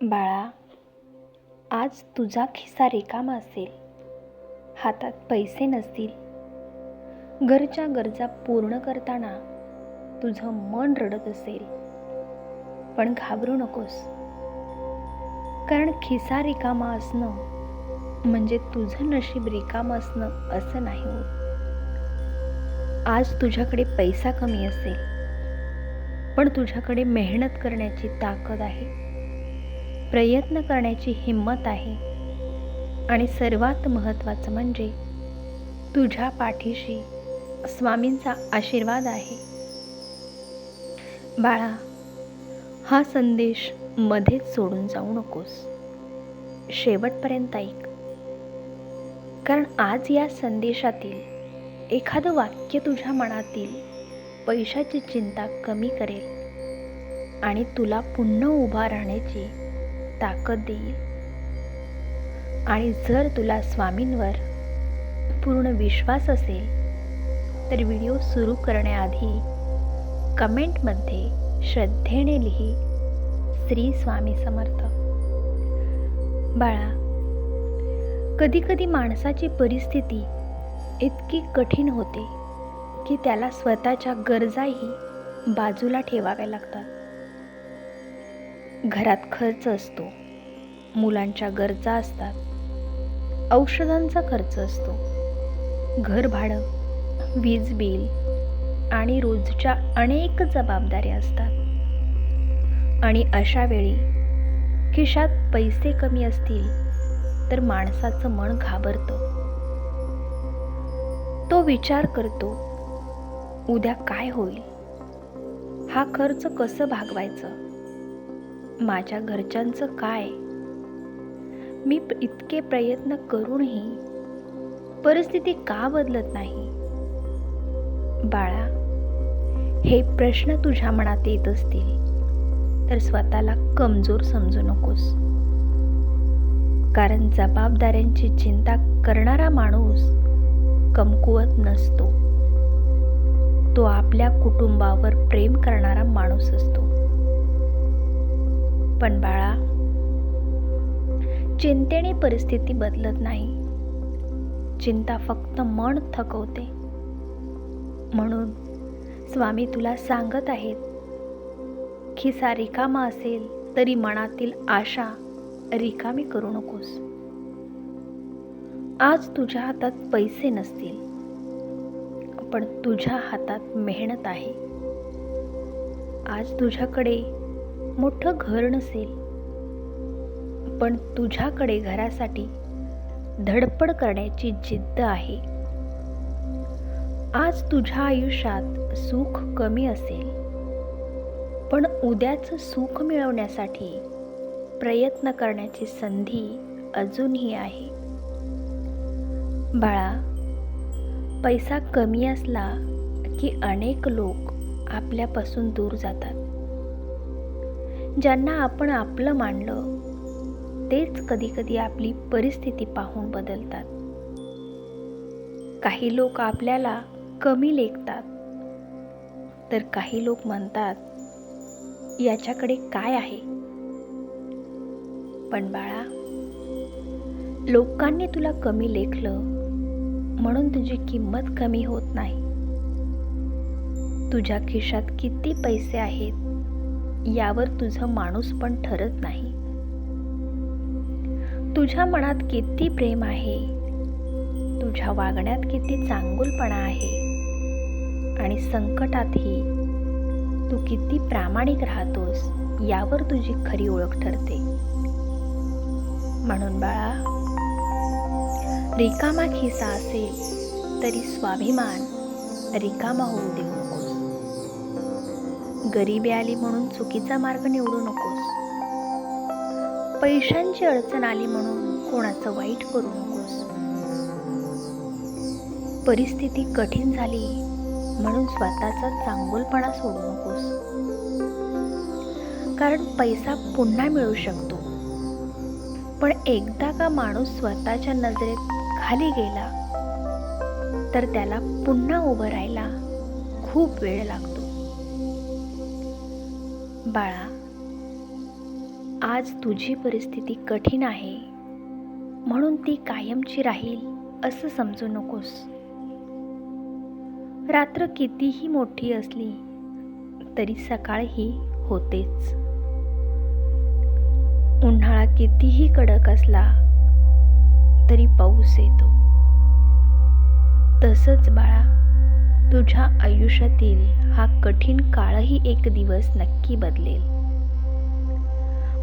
बाळा, आज तुझा खिसा रिकामा असेल, हातात पैसे नसतील, घरच्या गरजा पूर्ण करताना तुझं मन रडत असेल, पण घाबरू नकोस. कारण खिसा रिकामा असणं म्हणजे तुझं नशीब रिकामं असणं असं नाही होत. आज तुझ्याकडे पैसा कमी असेल, पण तुझ्याकडे मेहनत करण्याची ताकद आहे, प्रयत्न करण्याची हिंमत आहे आणि सर्वात महत्त्वाचं म्हणजे तुझ्या पाठीशी स्वामींचा आशीर्वाद आहे. बाळा, हा संदेश मध्येच सोडून जाऊ नकोस, शेवटपर्यंत ऐक. कारण आज या संदेशातील एखादं वाक्य तुझ्या मनातील पैशाची चिंता कमी करेल आणि तुला पुन्हा उभा राहण्याची ताकद देईल. आणि जर तुला स्वामींवर पूर्ण विश्वास असेल तर व्हिडिओ सुरू करण्याआधी कमेंटमध्ये श्रद्धेने लिही, श्री स्वामी समर्थ. बाळा, कधी माणसाची परिस्थिती इतकी कठीण होते की त्याला स्वतःच्या गरजाही बाजूला ठेवाव्या लागतात. घरात खर्च असतो, मुलांच्या गरजा असतात, औषधांचा खर्च असतो, घर भाडं, वीज बिल आणि रोजच्या अनेक जबाबदाऱ्या असतात. आणि अशा वेळी खिशात पैसे कमी असतील तर माणसाचं मन घाबरतं. तो विचार करतो, उद्या काय होईल, हा खर्च कसं भागवायचं, माझ्या घरच्यांचं काय, मी इतके प्रयत्न करूनही परिस्थिती का बदलत नाही. बाळा, हे प्रश्न तुझ्या मनात येत असतील तर स्वतःला कमजोर समजू नकोस. कारण जबाबदाऱ्यांची चिंता करणारा माणूस कमकुवत नसतो, तो आपल्या कुटुंबावर प्रेम करणारा माणूस असतो. पण बाळा, चिंतेने परिस्थिती बदलत नाही, चिंता फक्त मन थकवते. म्हणून स्वामी तुला सांगत आहेत, खिसा रिकामा असेल तरी मनातील आशा रिकामी करू नकोस. आज तुझ्या हातात पैसे नसतील, पण तुझ्या हातात मेहनत आहे. आज तुझ्याकडे मोठं घर नसेल, पण तुझ्याकडे घरासाठी धडपड करण्याची जिद्द आहे. आज तुझ्या आयुष्यात सुख कमी असेल, पण उद्याचं सुख मिळवण्यासाठी प्रयत्न करण्याची संधी अजूनही आहे. बाळा, पैसा कमी असला की अनेक लोक आपल्यापासून दूर जातात. ज्यांना आपण आपलं मानलं तेच कधी आपली परिस्थिती पाहून बदलतात. काही लोक आपल्याला कमी लेखतात, तर काही लोक म्हणतात, याच्याकडे काय आहे. पण बाळा, लोकांनी तुला कमी लेखलं म्हणून तुझी किंमत कमी होत नाही. तुझ्या खिशात किती पैसे आहेत यावर तुझं माणूसपण ठरत नाही. तुझ्या मनात किती प्रेम आहे, तुझ्या वागण्यात किती चांगुलपणा आहे आणि संकटातही तू किती प्रामाणिक राहतोस यावर तुझी खरी ओळख ठरते. म्हणून बाळा, रिकामा खिसा असेल तरी स्वाभिमान रिकामा होऊ देऊ नकोस. गरिबी आली म्हणून चुकीचा मार्ग निवडू नकोस. पैशांची अडचण आली म्हणून कोणाचं वाईट करू नकोस. परिस्थिती कठीण झाली म्हणून स्वतःचा चांगुलपणा सोडू नकोस. कारण पैसा पुन्हा मिळू शकतो, पण एकदा का माणूस स्वतःच्या नजरेत खाली गेला तर त्याला पुन्हा उभं राहायला खूप वेळ लागतो. बाळा, आज तुझी परिस्थिती कठीण आहे म्हणून ती कायमची राहील असं समजू नकोस. रात्र कितीही मोठी असली तरी सकाळ ही होतेच. उन्हाळा कितीही कडक असला तरी पाऊस येतो. तसंच बाळा, तुझ्या आयुष्यातील हा कठीण काळही एक दिवस नक्की बदलेल.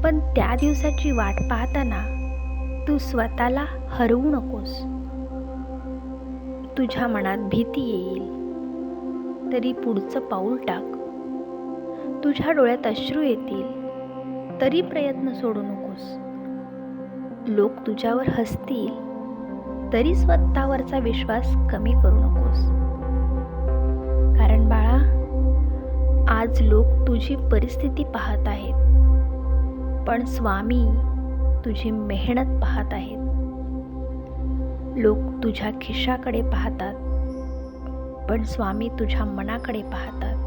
पण त्या दिवसाची वाट पाहताना तू स्वतःला हरवू नकोस. तुझ्या मनात भीती येईल तरी पुढचं पाऊल टाक. तुझ्या डोळ्यात अश्रू येतील तरी प्रयत्न सोडू नकोस. लोक तुझ्यावर हसतील तरी स्वतःवरचा विश्वास कमी करू नकोस. कारण बाळा, आज लोक तुझी परिस्थिती पाहत आहेत, पण स्वामी तुझी मेहनत पाहत आहेत. लोक तुझ्या खिशाकडे पाहतात, पण स्वामी तुझ्या मनाकडे पाहतात.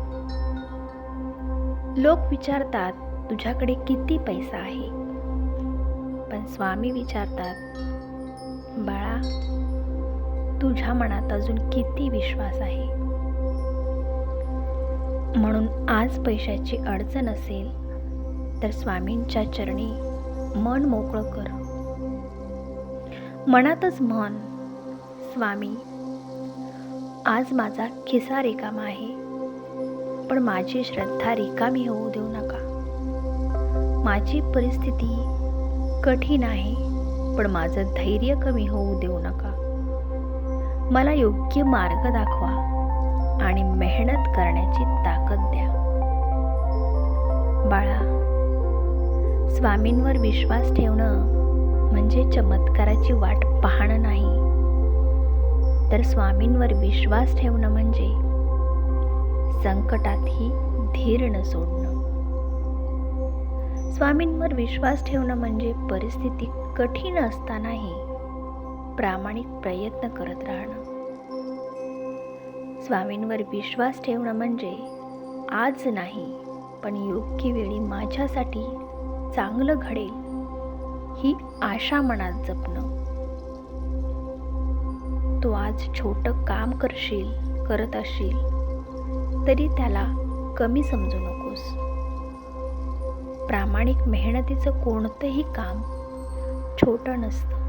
लोक विचारतात तुझ्याकडे किती पैसा आहे, पण स्वामी विचारतात, बाळा, तुझ्या मनात अजून किती विश्वास आहे. म्हणून आज पैशाची अडचण असेल तर स्वामींच्या चरणी मन मोकळं कर. मनातच म्हण, स्वामी, आज माझा खिसा रिकामा आहे, पण माझी श्रद्धा रिकामी होऊ देऊ नका. माझी परिस्थिती कठीण आहे, पण माझं धैर्य कमी होऊ देऊ नका. मला योग्य मार्ग दाखवा आणि मेहनत करण्याची ताकद द्या. बाळा, स्वामींवर विश्वास ठेवणं म्हणजे चमत्काराची वाट पाहणं नाही, तर स्वामींवर विश्वास ठेवणं म्हणजे संकटातही धीर न सोडणं. स्वामींवर विश्वास ठेवणं म्हणजे परिस्थिती कठीण असतानाही प्रामाणिक प्रयत्न करत राहणं. स्वामींवर विश्वास ठेवणं म्हणजे आज नाही, पण योग्य वेळी माझ्यासाठी चांगलं घडेल ही आशा मनात जपणं. तू आज छोटं काम करत असशील तरी त्याला कमी समजू नकोस. प्रामाणिक मेहनतीचं कोणतंही काम छोटं नसतं.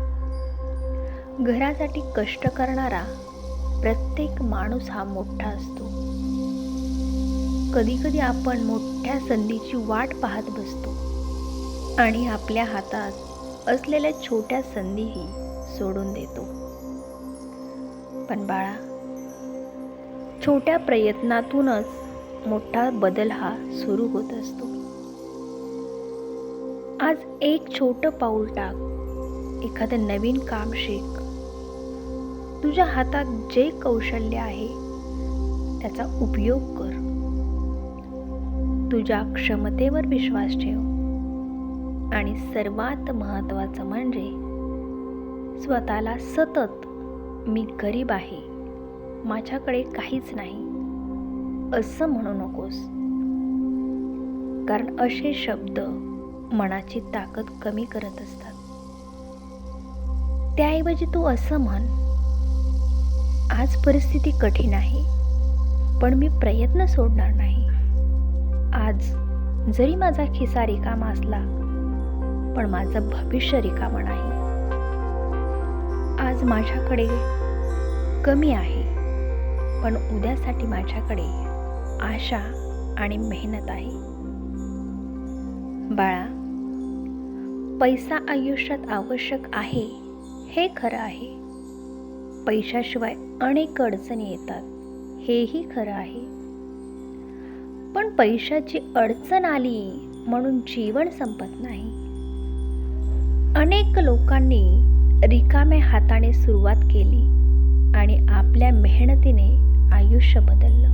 घरासाठी कष्ट करणारा प्रत्येक माणूस हा मोठा असतो. कधी कधी आपण मोठ्या संधीची वाट पाहत बसतो आणि आपल्या हातात असलेल्या छोट्या संधीही सोडून देतो. पण बाळा, छोट्या प्रयत्नातूनच मोठा बदल हा सुरू होत असतो. आज एक छोटं पाऊल टाक, एखादं नवीन काम शिक. तुझ्या हातात जे कौशल्य आहे त्याचा उपयोग कर. तुझ्या क्षमतेवर विश्वास ठेव आणि सर्वात महत्त्वाचं म्हणजे स्वतःला सतत मी गरीब आहे, माझ्याकडे काहीच नाही असं म्हणू नकोस. कारण असे शब्द मनाची ताकद कमी करत असतात. त्याऐवजी तू असं म्हण, आज परिस्थिती कठीण आहे, पण मी प्रयत्न सोडणार नाही. आज जरी माझा खिसा रिकामा असला, पण माझं भविष्य रिकामं नाही. आज माझ्याकडे कमी आहे, पण उद्यासाठी माझ्याकडे आशा आणि मेहनत आहे. बाळा, पैसा आयुष्यात आवश्यक आहे हे खरं आहे. पैशाशिवाय अनेक अडचणी येतात हेही खरं आहे. पण पैशाची अडचण आली म्हणून जीवन संपत नाही. अनेक लोकांनी रिकाम्या हाताने सुरुवात केली आणि आपल्या मेहनतीने आयुष्य बदललं.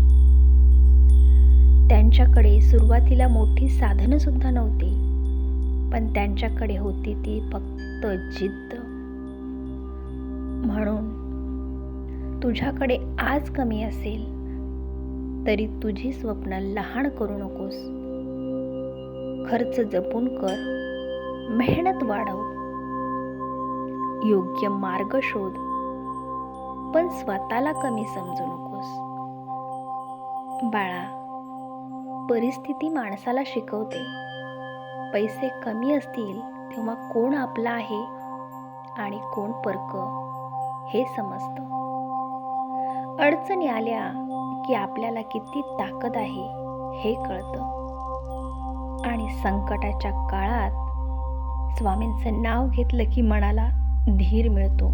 त्यांच्याकडे सुरुवातीला मोठी साधनं सुद्धा नव्हती, पण त्यांच्याकडे होती ती फक्त जिद्द. म्हणून तुझ्याकडे आज कमी असेल तरी तुझी स्वप्न लहान करू नकोस. खर्च जपून कर मेहनत वाढव, योग्य मार्ग शोध, पण स्वतःला कमी समजू नकोस. बाळा, परिस्थिती माणसाला शिकवते. पैसे कमी असतील तेव्हा कोण आपला आहे आणि कोण परक हे समजतं. अडचणी आल्या की आपल्याला किती ताकद आहे हे कळतं. आणि संकटाच्या काळात स्वामींचं नाव घेतलं की मनाला धीर मिळतो.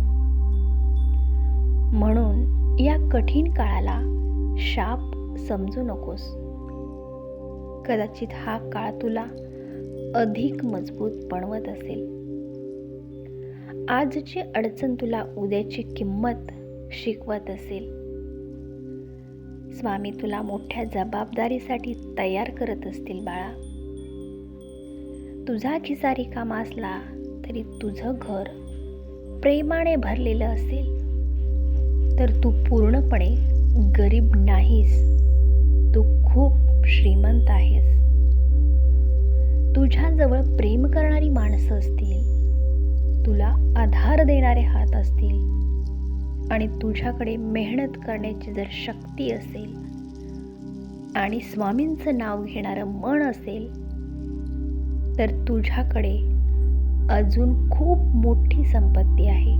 म्हणून या कठीण काळाला शाप समजू नकोस. कदाचित हा काळ तुला अधिक मजबूत बनवत असेल. आजची अडचण तुला उद्याची किंमत शिकवत असेल. स्वामी तुला मोठ्या जबाबदारीसाठी तयार करत असतील. बाळा, तुझा खिसा रिकामा असला तरी तुझं घर प्रेमाने भरलेलं असेल तर तू पूर्णपणे गरीब नाहीस. तू खूप श्रीमंत आहेस. तुझ्याजवळ प्रेम करणारी माणसं असतील, तुला आधार देणारे हात असतील आणि तुझ्याकडे मेहनत करण्याची जर शक्ती असेल आणि स्वामींचं नाव घेणारं मन असेल तर तुझ्याकडे अजून खूप मोठी संपत्ती आहे.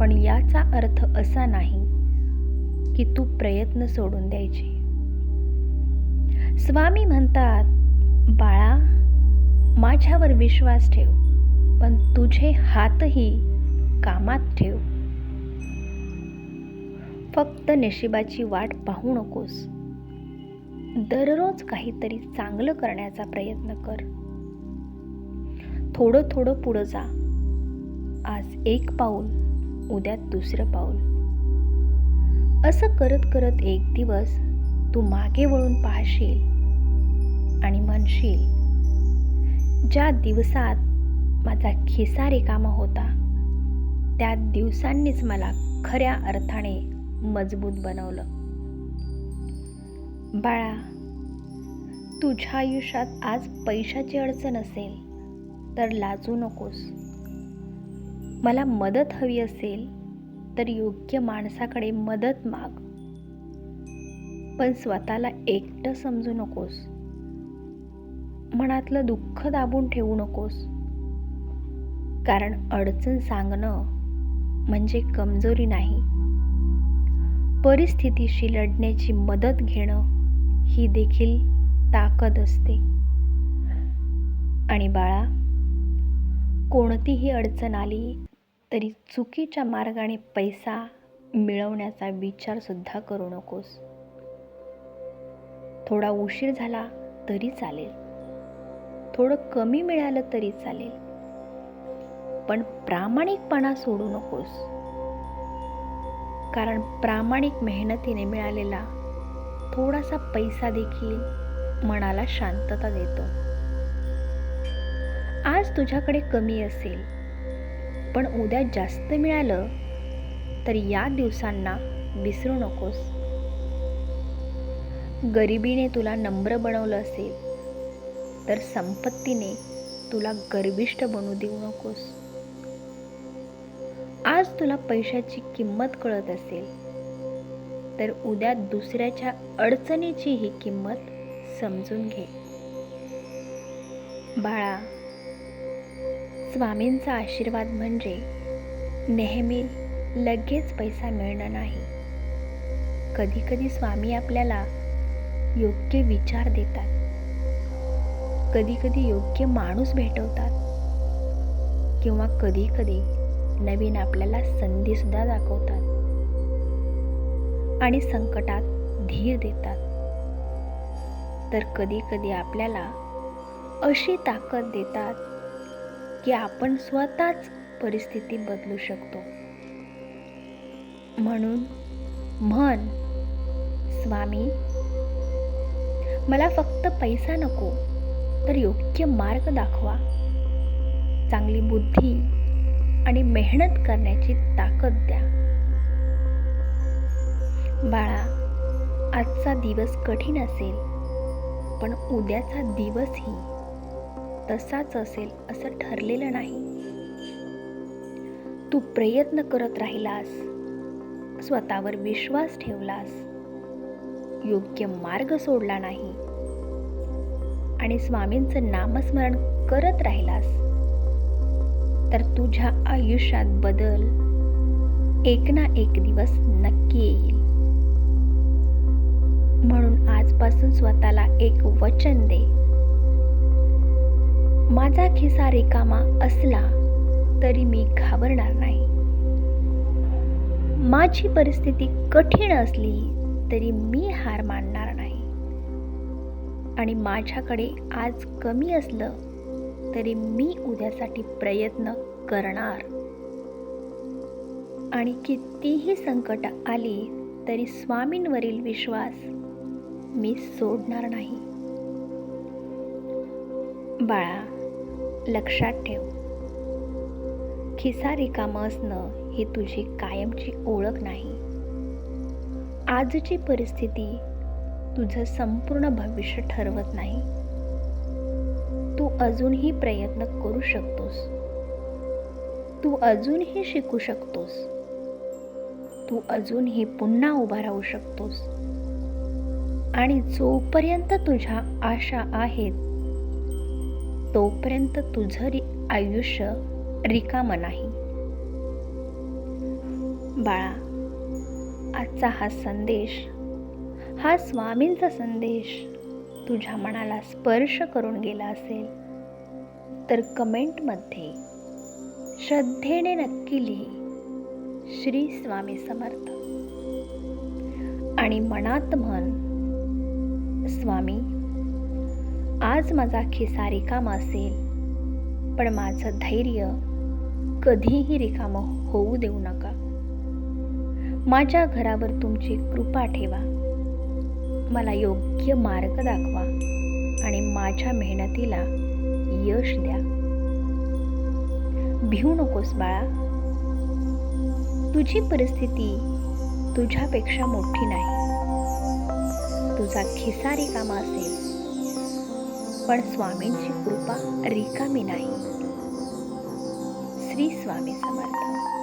पण याचा अर्थ असा नाही की तू प्रयत्न सोडून द्यायचे. स्वामी म्हणतात, बाळा, माझ्यावर विश्वास ठेव, पण तुझे हातही कामात ठेव. फक्त नशिबाची वाट पाहू नकोस. दररोज काहीतरी चांगलं करण्याचा प्रयत्न कर. थोडं थोडं पुढं जा. आज एक पाऊल, उद्या दुसरं पाऊल. असं करत करत एक दिवस तू मागे वळून पाहशील आणि म्हणशील, ज्या दिवसात माझा खिसा रिकामा होता त्या दिवसांनीच मला खऱ्या अर्थाने मजबूत बनवलं. बाळा, तुझ्या आयुष्यात आज पैशाची अडचण असेल तर लाजू नकोस. मला मदत हवी असेल तर योग्य माणसाकडे मदत माग, पण स्वतःला एकटं समजू नकोस. मनातलं दुःख दाबून ठेवू नकोस, कारण अडचण सांगणं म्हणजे कमजोरी नाही. परिस्थितीशी लढण्याची मदत घेणं ही देखील ताकद असते. आणि बाळा, कोणतीही अडचण आली तरी चुकीच्या मार्गाने पैसा मिळवण्याचा विचार सुद्धा करू नकोस. थोडा उशीर झाला तरी चालेल, थोडं कमी मिळालं तरी चालेल, पण प्रामाणिकपणा सोडू नकोस. कारण प्रामाणिक मेहनतीने मिळालेला थोडासा पैसा देखील मनाला शांतता देतो. आज तुझ्याकडे कमी असेल पण उद्या जास्त मिळालं तर या दिवसांना विसरू नकोस. गरिबीने तुला नम्र बनवलं असेल तर संपत्तीने तुला गर्विष्ठ बनू देऊ नकोस. आज तुला पैशाची किंमत कळत असेल तर उद्या दुसऱ्याच्या अडचणीची ही किंमत समजून घे. बाळा, स्वामींचा आशीर्वाद म्हणजे नेहमी लगेच पैसा मिळणं नाही. कधी कधी स्वामी आपल्याला योग्य विचार देतात, कधी कधी योग्य माणूस भेटवतात, किंवा कधी कधी नवीन आपल्याला संधी सुद्धा दाखवतात आणि संकटात धीर देतात. तर कधी कधी आपल्याला अशी ताकद देतात की आपण स्वतःच परिस्थिती बदलू शकतो. म्हणून म्हण, स्वामी, मला फक्त पैसा नको तर योग्य मार्ग दाखवा, चांगली बुद्धी आणि मेहनत करण्याची ताकद द्या. बाळा, आजचा दिवस कठीण असेल पण उद्याचा दिवसही तसाच असेल असं ठरलेलं नाही. तू प्रयत्न करत राहिलास, स्वतःवर विश्वास ठेवलास, योग्य मार्ग सोडला नाही आणि स्वामींचं नामस्मरण करत राहिलास, तर तुझ्या आयुष्यात बदल एक ना एक दिवस नक्की येईल. म्हणून आजपासून स्वतःला एक वचन दे. माझा खिसा रिकामा असला तरी मी घाबरणार नाही. माझी परिस्थिती कठीण असली तरी मी हार मानणार नाही. आणि माझ्याकडे आज कमी असलं तरी मी उद्यासाठी प्रयत्न करणार. आणि कितीही संकट आली तरी स्वामींवरील विश्वास मी सोडणार नाही. बाळा, लक्षात ठेव, खिसा रिकामा असणं ही तुझी कायमची ओळख नाही. आजची परिस्थिती तुझं संपूर्ण भविष्य ठरवत नाही. तू अजूनही प्रयत्न करू शकतोस. तू अजूनही शिकू शकतोस. तू अजूनही पुन्हा उभा राहू शकतोस. आणि जोपर्यंत तुझ्या आशा आहेत तोपर्यंत तुझं आयुष्य रिकामं नाही. बाळा, आजचा हा संदेश, हा स्वामींचा संदेश तुझ्या मनाला स्पर्श करून गेला असेल तर कमेंटमध्ये श्रद्धेने नक्की लिही, श्री स्वामी समर्थ. आणि मनात म्हण, स्वामी, आज माझा खिसा रिकामा असेल पण माझं धैर्य कधीही रिकामं होऊ देऊ नका. माझ्या घरावर तुमची कृपा ठेवा. मला योग्य मार्ग दाखवा आणि माझ्या मेहनतीला यश द्या. भिवू नकोस बाळा. तुझी परिस्थिती तुझ्यापेक्षा मोठी नाही. तुझा खिसा रिकामा असेल पण स्वामींची कृपा रिकामी नाही. श्री स्वामी समर्थ.